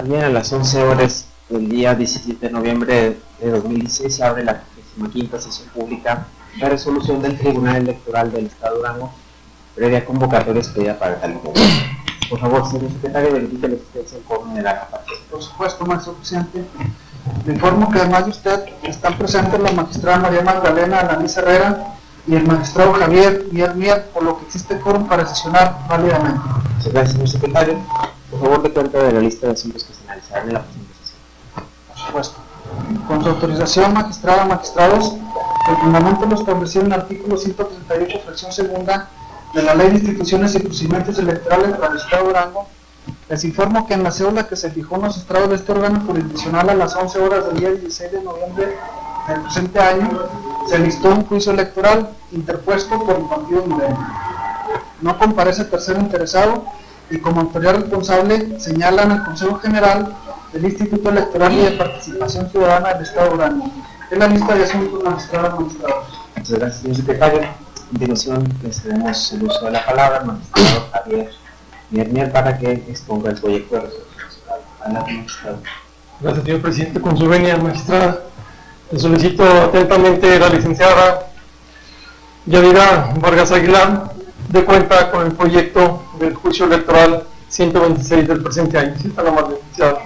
Mañana a las 11 horas del día 17 de noviembre de 2016 se abre la 35ª sesión pública de resolución del Tribunal Electoral del Estado de Durango, previa convocatoria expedida para tal momento. Por favor, señor secretario, verifique la existencia del quórum de la participación. Por supuesto, maestro presidente. Le informo que además de usted están presentes la magistrada María Magdalena Alanis Herrera y el magistrado Javier Mier, por lo que existe quórum para sesionar válidamente. Muchas gracias, señor secretario. Por favor, de cuenta de la lista de asuntos que se analizarán en la presente sesión. Por supuesto. Con su autorización, magistrada, magistrados, el fundamento lo establecido en el artículo 138, fracción segunda, de la Ley de Instituciones y Procedimientos Electorales para el Estado de Durango, les informo que en la cédula que se fijó en los estrados de este órgano jurisdiccional a las 11 horas del día 16 de noviembre del presente año, se listó un juicio electoral interpuesto por el partido Morena. No comparece tercero interesado y como autoridad responsable señalan al Consejo General del Instituto Electoral y de Participación Ciudadana del Estado de Durango. Es la lista de asuntos magistrados magistrados. Muchas gracias, señor secretario. A continuación, le cedemos el uso de la palabra al magistrado Javier Mier para que exponga el proyecto de resolución. Adelante, magistrado. Gracias, señor presidente. Con su venia, magistrada, le solicito atentamente a la licenciada Yadira Vargas Aguilar de cuenta con el proyecto del juicio electoral 126 del presente año. Si está la más licenciada.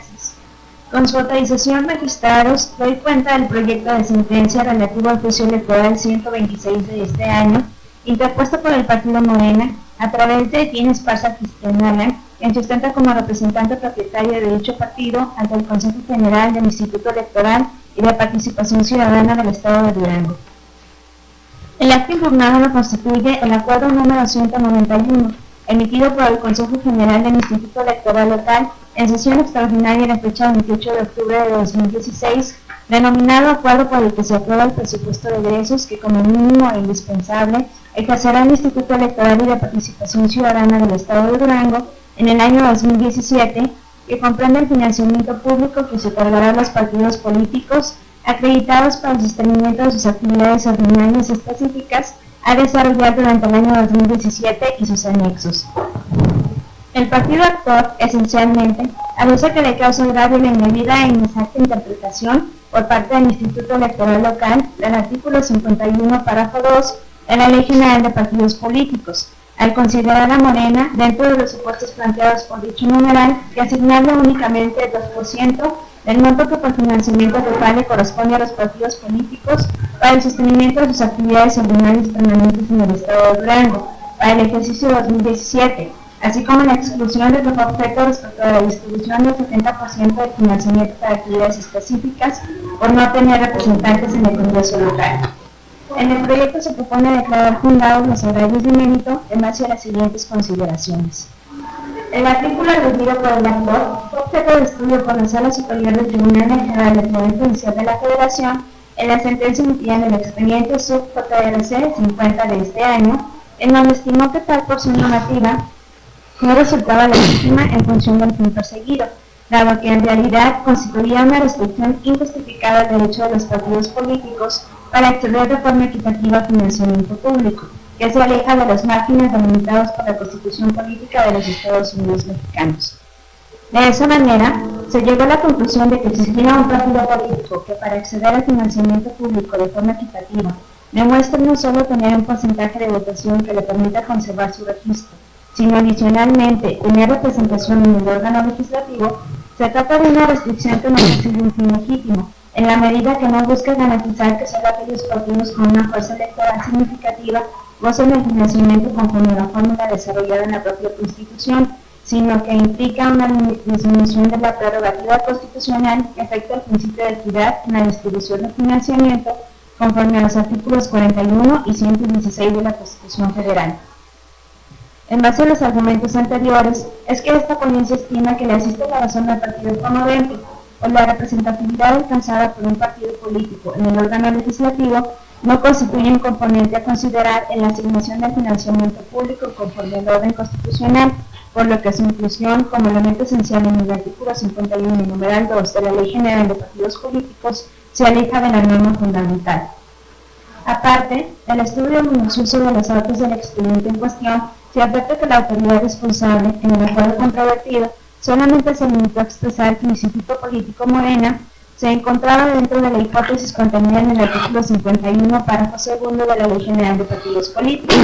Con su autorización, magistrados, doy cuenta del proyecto de sentencia relativo al juicio electoral 126 de este año, interpuesto por el partido Morena, a través de Etienne Esparza Cristianala, quien sustenta como representante propietario de dicho partido ante el Consejo General del Instituto Electoral y de Participación Ciudadana del Estado de Durango. El acto impugnado lo constituye el acuerdo número 191, emitido por el Consejo General del Instituto Electoral Local en sesión extraordinaria de fecha 28 de octubre de 2016, denominado acuerdo por el que se aprueba el presupuesto de egresos que como mínimo e indispensable ejercerá el Instituto Electoral y de Participación Ciudadana del Estado de Durango en el año 2017, que comprende el financiamiento público que se otorgará a los partidos políticos acreditados para el sostenimiento de sus actividades ordinarias específicas a desarrollar durante el año 2017 y sus anexos. El partido actor, esencialmente, aduce que le causa grave la indebida e inexacta interpretación por parte del Instituto Electoral Local del artículo 51, párrafo 2 de la Ley General de Partidos Políticos, al considerar a Morena, dentro de los supuestos planteados por dicho numeral, que asignarle únicamente el 2% del monto que por financiamiento total le corresponde a los partidos políticos para el sostenimiento de sus actividades ordinarias permanentes en el Estado de Durango para el ejercicio 2017, así como la exclusión de los objetos respecto a la distribución del 70% del financiamiento para actividades específicas por no tener representantes en el Congreso local. En el proyecto se propone declarar fundados los agravios de mérito en base a las siguientes consideraciones. El artículo elegido por el actor fue objeto de estudio por la Sala Superior del Tribunal General del Poder Judicial de la Federación en la sentencia emitida en el expediente sub-JRC 50 de este año, en donde estimó que tal porción normativa no resultaba legítima en función del fin perseguido, dado que en realidad constituía una restricción injustificada al derecho de los partidos políticos para acceder de forma equitativa al financiamiento público, que se aleja de los márgenes delimitados por la Constitución Política de los Estados Unidos Mexicanos. De esa manera, se llegó a la conclusión de que existía un partido político que para acceder al financiamiento público de forma equitativa demuestre no solo tener un porcentaje de votación que le permita conservar su registro, sino adicionalmente tener representación en el órgano legislativo, se trata de una restricción que no consigue un fin legítimo, en la medida que no busca garantizar que solo aquellos partidos con una fuerza electoral significativa gocen del financiamiento conforme a la fórmula desarrollada en la propia Constitución, sino que implica una disminución de la prerrogativa constitucional que afecta el principio de equidad en la distribución de financiamiento conforme a los artículos 41 y 116 de la Constitución Federal. En base a los argumentos anteriores, es que esta ponencia estima que le asiste la razón al partido promovente, o la representatividad alcanzada por un partido político en el órgano legislativo no constituye un componente a considerar en la asignación del financiamiento público conforme al orden constitucional, por lo que su inclusión como elemento esencial en el artículo 51, numeral 2 de la Ley General de Partidos Políticos se aleja de la norma fundamental. Aparte, el estudio minucioso de los autos del expediente en cuestión se advierte que la autoridad responsable en el acuerdo controvertido solamente se limitó a expresar que el Instituto Político Morena se encontraba dentro de la hipótesis contenida en el artículo 51, párrafo segundo de la Ley General de Partidos Políticos,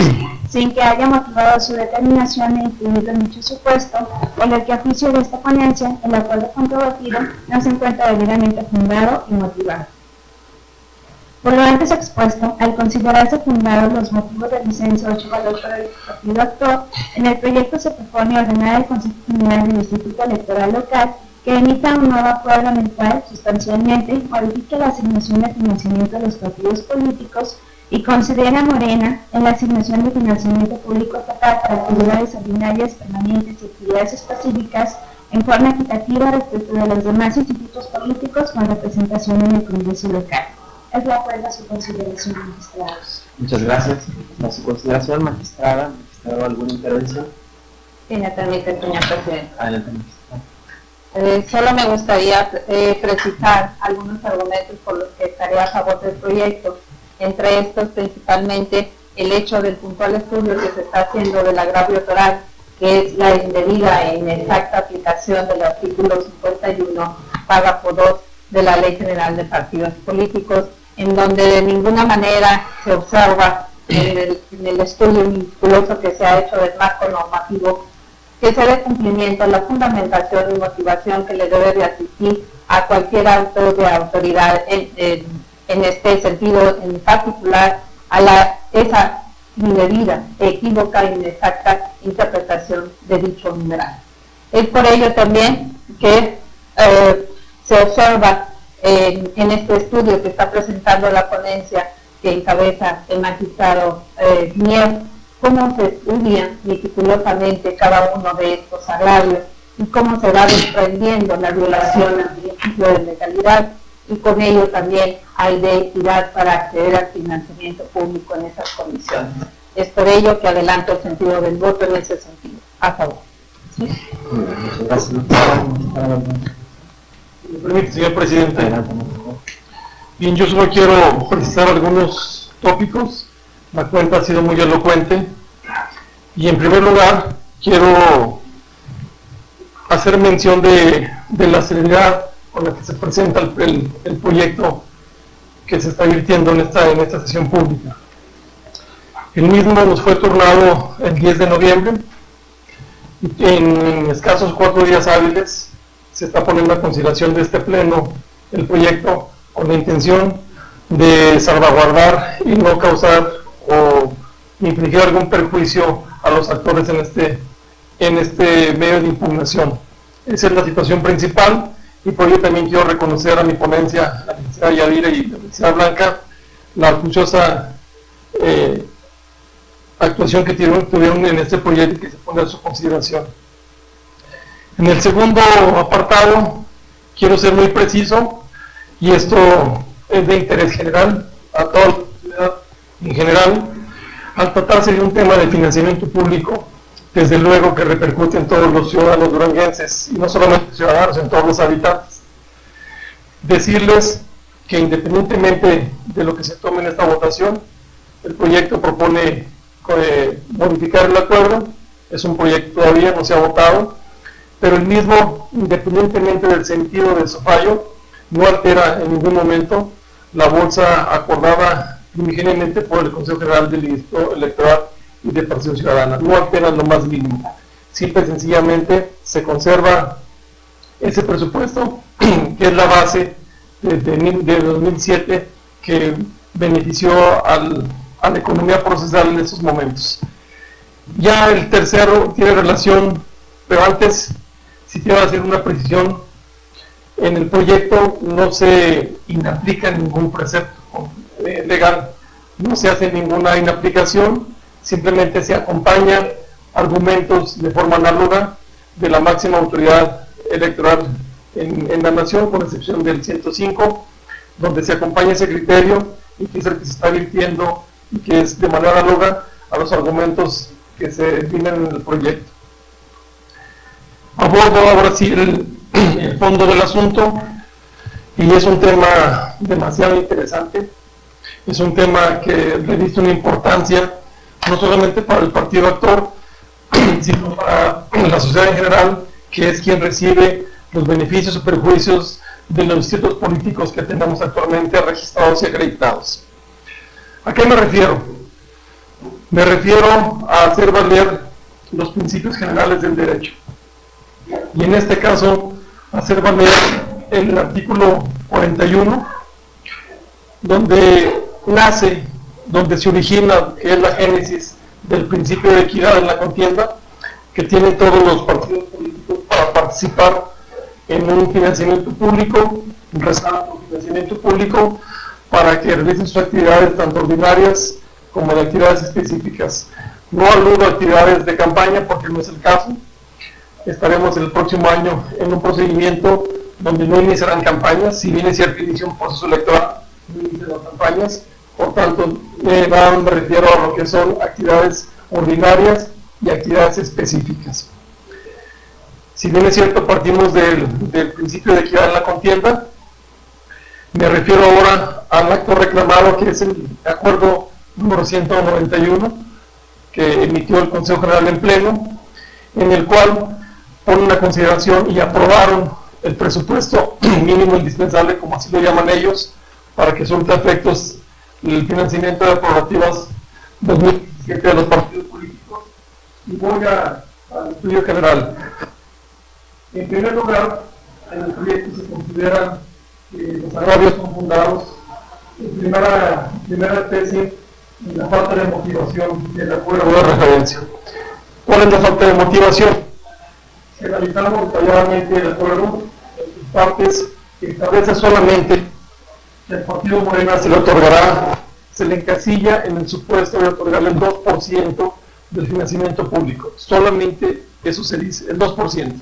sin que haya motivado su determinación de incluirlo en dicho supuesto, por lo que a juicio de esta ponencia, el acuerdo controvertido no se encuentra debidamente fundado y motivado. Por lo antes expuesto, al considerarse fundados los motivos del licencia 8 valor por el partido actor, en el proyecto se propone ordenar al Consejo General del Instituto Electoral Local que emita un nuevo acuerdo en el cual, sustancialmente, modifique la asignación de financiamiento de los partidos políticos y considera a Morena en la asignación de financiamiento público estatal para actividades ordinarias, permanentes y actividades específicas en forma equitativa respecto de los demás institutos políticos con representación en el Congreso local. Es de acuerdo a su consideración, magistrados. Muchas gracias. A su consideración, magistrado, ¿alguna intervención? Si me permite, señor presidente. Adelante, magistrado. Solo me gustaría precisar algunos argumentos por los que estaré a favor del proyecto. Entre estos, principalmente, el hecho del puntual estudio que se está haciendo del agravio oral, que es la indebida e inexacta aplicación del artículo 51, párrafo 2 de la Ley General de Partidos Políticos, en donde de ninguna manera se observa en el estudio meticuloso que se ha hecho del marco normativo que se dé cumplimiento a la fundamentación y motivación que le debe de asistir a cualquier acto de autoridad en este sentido, en particular a esa indebida, equívoca e inexacta interpretación de dicho numeral. Es por ello también que se observa en este estudio que está presentando la ponencia que encabeza el magistrado Mier, cómo se estudia meticulosamente cada uno de estos agravios y cómo se va desprendiendo la violación al principio de legalidad, y con ello también hay de equidad para acceder al financiamiento público en esas condiciones. Es por ello que adelanto el sentido del voto en ese sentido. A favor. ¿Sí? Muchas gracias. Si me permite, señor presidente. Bien, yo solo quiero precisar algunos tópicos. La cuenta ha sido muy elocuente. Y en primer lugar, quiero hacer mención de la celeridad con la que se presenta el proyecto que se está virtiendo en esta sesión pública. El mismo nos fue turnado el 10 de noviembre. Y en escasos 4 días hábiles se está poniendo a consideración de este pleno el proyecto con la intención de salvaguardar y no causar o infligir algún perjuicio a los actores en este medio de impugnación. Esa es la situación principal, y por ello también quiero reconocer a mi ponencia, la licenciada Yadira y la licenciada Blanca, la acuciosa actuación que tuvieron en este proyecto y que se pone a su consideración. En el segundo apartado quiero ser muy preciso, y esto es de interés general a toda la sociedad en general. Al tratarse de un tema de financiamiento público, desde luego que repercute en todos los ciudadanos duranguenses, y no solamente ciudadanos, en todos los habitantes. Decirles que independientemente de lo que se tome en esta votación, el proyecto propone modificar el acuerdo. Es un proyecto todavía, no se ha votado, pero el mismo, independientemente del sentido de su fallo, no altera en ningún momento la bolsa acordada primigeniamente por el Consejo General del Instituto Electoral y de Participación Ciudadana. No altera lo más mínimo. Simple y sencillamente se conserva ese presupuesto que es la base de 2007 que benefició a la economía procesal en estos momentos. Ya el tercero tiene relación, pero antes sí quiero hacer una precisión. En el proyecto no se inaplica ningún precepto legal, no se hace ninguna inaplicación, simplemente se acompaña argumentos de forma análoga de la máxima autoridad electoral en la nación, con excepción del 105, donde se acompaña ese criterio y que es el que se está virtiendo y que es de manera análoga a los argumentos que se definen en el proyecto. Abordo ahora sí el fondo del asunto, y es un tema demasiado interesante. Es un tema que reviste una importancia no solamente para el partido actor, sino para la sociedad en general, que es quien recibe los beneficios o perjuicios de los institutos políticos que tenemos actualmente registrados y acreditados. ¿A qué me refiero? Me refiero a hacer valer los principios generales del derecho. Y en este caso, hacer valer el artículo 41, donde nace, donde se origina, que es la génesis del principio de equidad en la contienda, que tienen todos los partidos políticos para participar en un financiamiento público, un resalto financiamiento público, para que realicen sus actividades tanto ordinarias como de actividades específicas. No aludo a actividades de campaña porque no es el caso. Estaremos el próximo año en un procedimiento donde no iniciarán campañas, si bien es cierto inicia un proceso electoral, no iniciarán campañas, por tanto me refiero a lo que son actividades ordinarias y actividades específicas. Si bien es cierto partimos del principio de equidad en la contienda, me refiero ahora al acto reclamado, que es el acuerdo número 191 que emitió el Consejo General en pleno, en el cual ponen una consideración y aprobaron el presupuesto mínimo indispensable, como así lo llaman ellos, para que surta efectos el financiamiento de prerrogativas 2017 de los partidos políticos. Y voy al estudio general. En primer lugar, en el proyecto se considera que los agravios son fundados en primera especie en la falta de motivación del acuerdo de referencia. ¿Cuál es la falta de motivación? Si analizamos detalladamente el acuerdo, en sus partes, establece solamente que el partido Morena se le encasilla en el supuesto de otorgarle el 2% del financiamiento público. Solamente eso se dice, el 2%.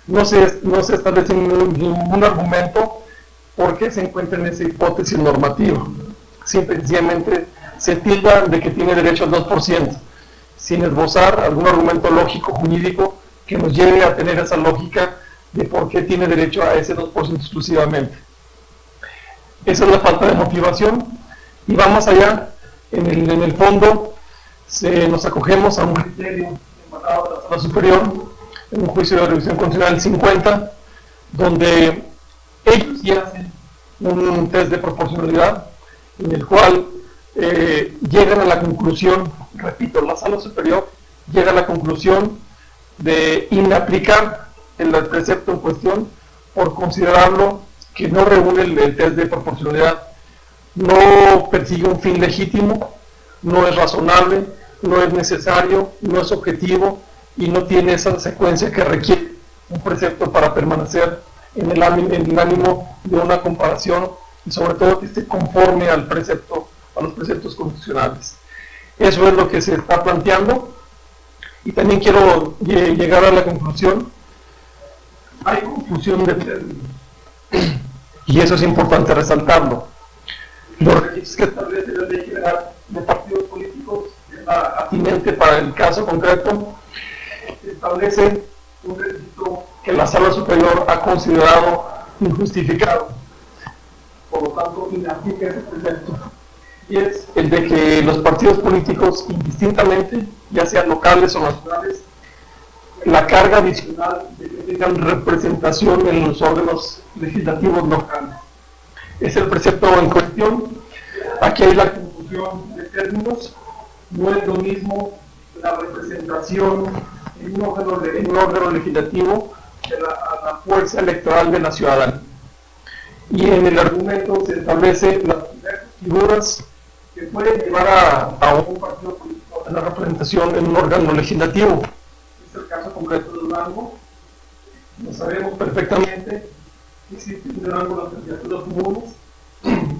No se establece ningún argumento por qué se encuentra en esa hipótesis normativa. Sencillamente se tilda de que tiene derecho al 2%, sin esbozar algún argumento lógico, jurídico, que nos lleve a tener esa lógica de por qué tiene derecho a ese 2% exclusivamente. Esa es la falta de motivación. Y vamos allá, en el fondo, nos acogemos a un criterio emanado de la Sala Superior, en un juicio de revisión constitucional 50, donde ellos ya hacen un test de proporcionalidad, en el cual llegan a la conclusión, repito, la Sala Superior llega a la conclusión de inaplicar el precepto en cuestión por considerarlo que no reúne el test de proporcionalidad, no persigue un fin legítimo, no es razonable, no es necesario, no es objetivo y no tiene esa secuencia que requiere un precepto para permanecer en el ánimo de una comparación y sobre todo que esté conforme al precepto, a los preceptos constitucionales. Eso es lo que se está planteando. Y también quiero llegar a la conclusión. Hay confusión de términos, y eso es importante resaltarlo. Los requisitos que establece la Ley General de Partidos Políticos, que es la atinente para el caso concreto, establece un requisito que la Sala Superior ha considerado injustificado, por lo tanto inaplica ese precepto, y es el de que los partidos políticos, indistintamente, ya sean locales o nacionales, la carga adicional de que tengan representación en los órganos legislativos locales. Es el precepto en cuestión. Aquí hay la confusión de términos. No es lo mismo la representación en un órgano legislativo que la fuerza electoral de la ciudadanía. Y en el argumento se establece las figuras que pueden llevar a un partido político a la representación en un órgano legislativo. Es el caso concreto de Durango. Lo sabemos perfectamente. Existe en Durango las candidaturas comunes,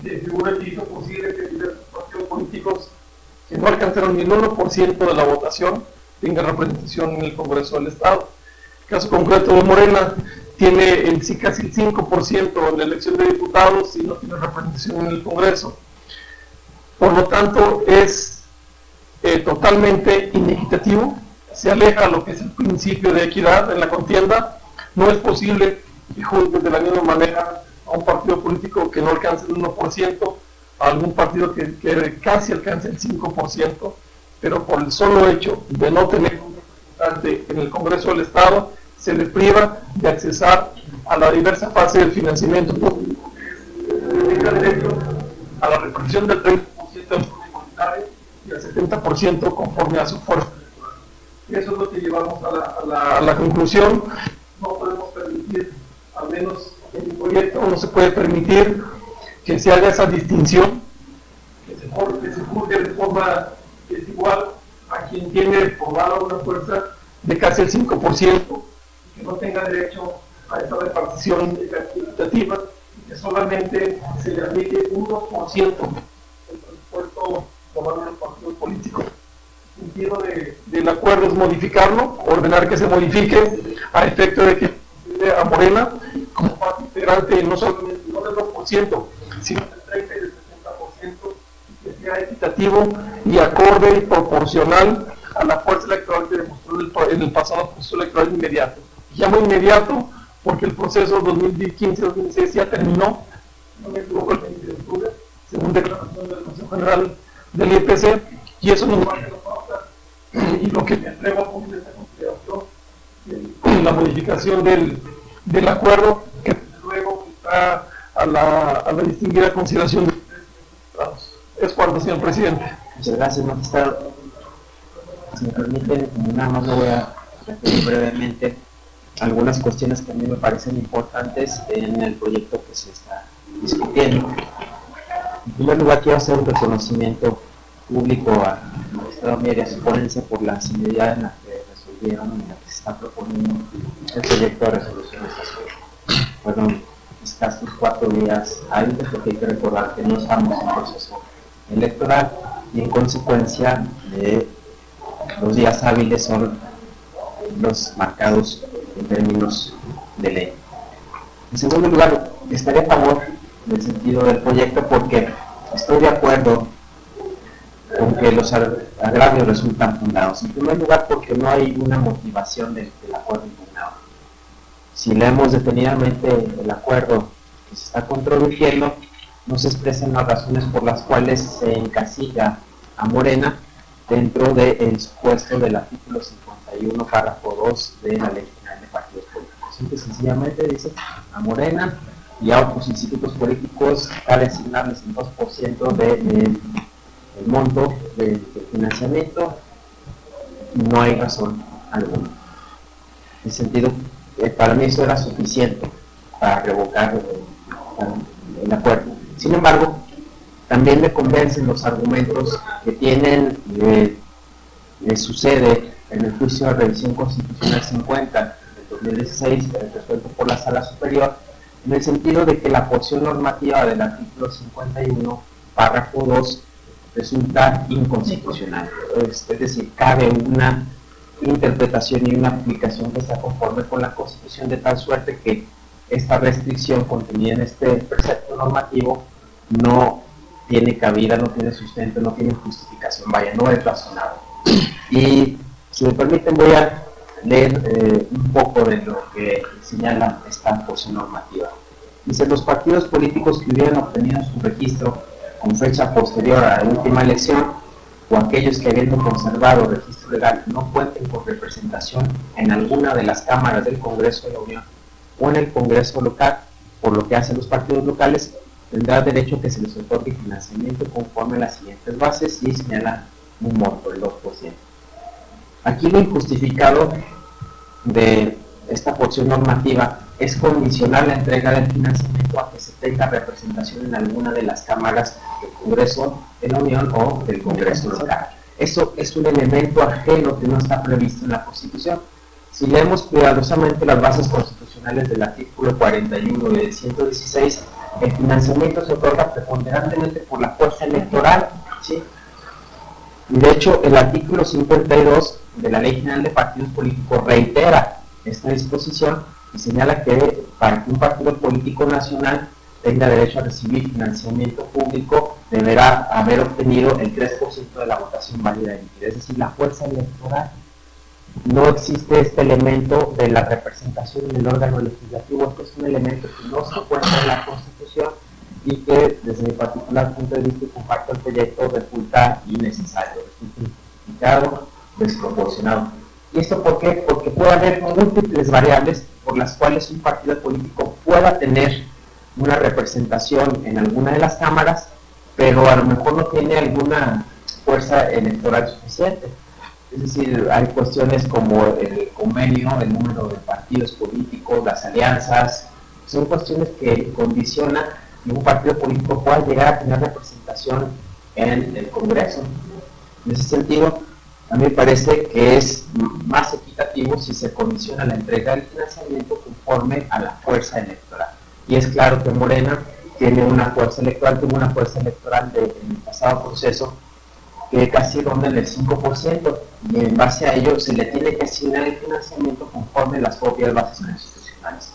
que figura que hizo posible que diversos partidos políticos que no alcanzaron ni el 1% de la votación tengan representación en el Congreso del Estado. El caso concreto de Morena tiene casi el 5% en la elección de diputados y no tiene representación en el Congreso. Por lo tanto, es totalmente inequitativo, se aleja a lo que es el principio de equidad en la contienda. No es posible que juzguen de la misma manera a un partido político que no alcance el 1%, a algún partido que casi alcance el 5%, pero por el solo hecho de no tener un representante en el Congreso del Estado, se le priva de accesar a la diversa fase del financiamiento público. Tenga derecho a la repartición del 30% del fondo voluntario y al 70% conforme a su fuerza. Eso es lo que llevamos a la conclusión. No podemos permitir, al menos en el proyecto, no se puede permitir que se haga esa distinción, que se juzgue de forma desigual a quien tiene formada una fuerza de casi el 5% y que no tenga derecho a esa repartición equitativa y que solamente se le aplique un 2% del presupuesto tomado en los partidos políticos. El sentido del acuerdo es modificarlo, ordenar que se modifique a efecto de que a Morena como parte integrante no solamente no del 2%, sino del 30 y del 70%, y que sea equitativo y acorde y proporcional a la fuerza electoral que demostró en el pasado proceso electoral inmediato. Llamo inmediato porque el proceso 2015-2016 ya terminó, no me equivoco, el 20 de octubre, según declaración del Consejo General del IPC, y eso nos marca la pauta y lo que me atrevo a poner esta consideración, la modificación del acuerdo, que luego está a la distinguida consideración de los. Es cuanto, señor presidente. Muchas gracias, magistrado. Si me permiten, nada más lo voy a referir brevemente algunas cuestiones que a mí me parecen importantes en el proyecto que se está discutiendo. En primer lugar, quiero hacer un reconocimiento público a la magistrada Mier y a su ponencia por la celeridad en la que resolvieron y en la que se está proponiendo el proyecto de resolución de esta ciudad. Fueron escasos 4 días hábiles, porque hay que recordar que no estamos en proceso electoral y en consecuencia los días hábiles son los marcados en términos de ley. En segundo lugar, estaré a favor del sentido del proyecto porque estoy de acuerdo con que los agravios resultan fundados. En primer lugar, porque no hay una motivación del acuerdo impugnado. Si leemos detenidamente el acuerdo que se está controvirtiendo, no se expresan las razones por las cuales se encasilla a Morena dentro del supuesto del artículo 51, párrafo 2 de la Ley General de Partidos Políticos. Simple y sencillamente dice a Morena y a otros institutos políticos cabe asignarles el 2% del monto del financiamiento. No hay razón alguna. En sentido, para mí eso era suficiente para revocar el acuerdo. Sin embargo, también me convencen los argumentos que tienen sucede en el juicio de revisión constitucional 50 del 2016, resuelto por la Sala Superior, en el sentido de que la porción normativa del artículo 51, párrafo 2, resulta inconstitucional. Es decir, cabe una interpretación y una aplicación que está conforme con la Constitución, de tal suerte que esta restricción contenida en este precepto normativo no tiene cabida, no tiene sustento, no tiene justificación, vaya, no es razonable. Y si me permiten voy a leer un poco de lo que señala esta porción normativa. Dice: los partidos políticos que hubieran obtenido su registro con fecha posterior a la última elección, o aquellos que habiendo conservado registro legal no cuenten con representación en alguna de las cámaras del Congreso de la Unión o en el Congreso local, por lo que hacen los partidos locales, tendrá derecho a que se les otorgue financiamiento conforme a las siguientes bases, y señala un monto, el 2%. Aquí lo injustificado de esta porción normativa es condicionar la entrega del financiamiento a que se tenga representación en alguna de las cámaras del Congreso de la Unión o del Congreso local. Eso es un elemento ajeno que no está previsto en la Constitución. Si leemos cuidadosamente las bases constitucionales del artículo 41 y del 116, el financiamiento se otorga preponderantemente por la fuerza electoral, ¿sí? Y de hecho, el artículo 52 de la Ley General de Partidos Políticos reitera esta disposición y señala que para que un partido político nacional tenga derecho a recibir financiamiento público, deberá haber obtenido el 3% de la votación válida emitida, es decir, la fuerza electoral. No existe este elemento de la representación en el órgano legislativo. Esto es un elemento que no se encuentra en la Constitución y que, desde mi particular punto de vista y comparto el proyecto, resulta innecesario, resulta injustificado, desproporcionado. Y ¿Y esto por qué? Porque puede haber múltiples variables por las cuales un partido político pueda tener una representación en alguna de las cámaras, pero a lo mejor no tiene alguna fuerza electoral suficiente. Es decir, hay cuestiones como el convenio, el número de partidos políticos, las alianzas, son cuestiones que condicionan que un partido político pueda llegar a tener representación en el Congreso. En ese sentido, a mí me parece que es más equitativo si se condiciona la entrega del financiamiento conforme a la fuerza electoral. Y es claro que Morena tiene una fuerza electoral, tuvo una fuerza electoral en el pasado proceso que casi ronda en el 5%, y en base a ello se le tiene que asignar el financiamiento conforme a las propias bases constitucionales.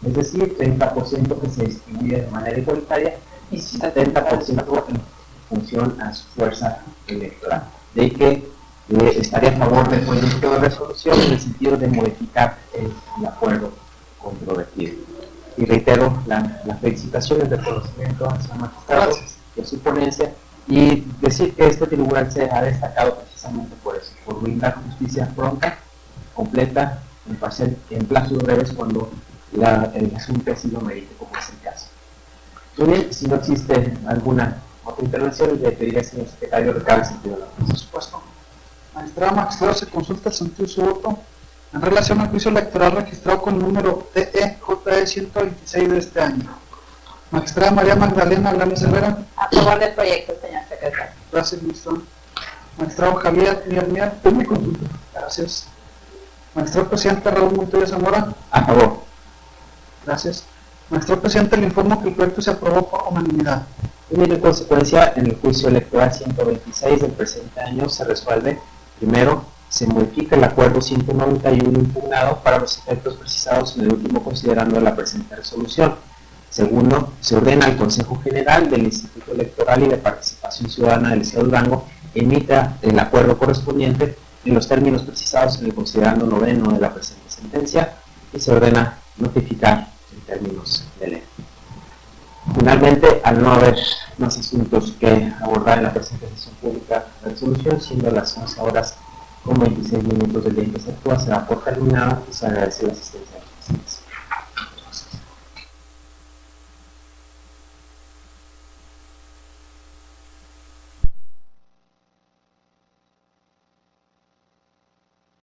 Es decir, 30% que se distribuye de manera igualitaria y 70% en función a su fuerza electoral. De ahí que estaría a favor del proyecto de resolución en el sentido de modificar el acuerdo controvertido. Y reitero las felicitaciones de reconocimiento hacia el magistrado y a su ponencia, y decir que este tribunal se ha destacado precisamente por eso, por brindar justicia pronta, completa, imparcial, en plazos breves cuando el asunto así lo merite, como es el caso. Muy bien, si no existe alguna otra intervención, le pediría al señor secretario recabar el sentido de la Por supuesto. Magistrado, se consulta el sentido de su voto en relación al juicio electoral registrado con el número TEJE 126 de este año. Magistrada María Magdalena Glamis Herrera. A favor del proyecto, señor secretario. Gracias, magistrado. Magistrado Javier Mier. Turno y consulta. Gracias. Magistrado presidente Raúl Montoya Zamora. A favor. Gracias. Magistrado presidente, le informo que el proyecto se aprobó por unanimidad. Y en consecuencia, en el juicio electoral 126 del presente año se resuelve: primero, se modifica el acuerdo 191 impugnado para los efectos precisados en el último considerando la presente resolución. Segundo, se ordena al Consejo General del Instituto Electoral y de Participación Ciudadana del Estado de Durango emita el acuerdo correspondiente en los términos precisados en el considerando noveno de la presente sentencia, y se ordena notificar en términos de ley. Finalmente, al no haber más asuntos que abordar en la presente sesión pública de resolución, siendo las 11 horas con 26 minutos del día en que se actúa, se da por terminada y se agradece la asistencia.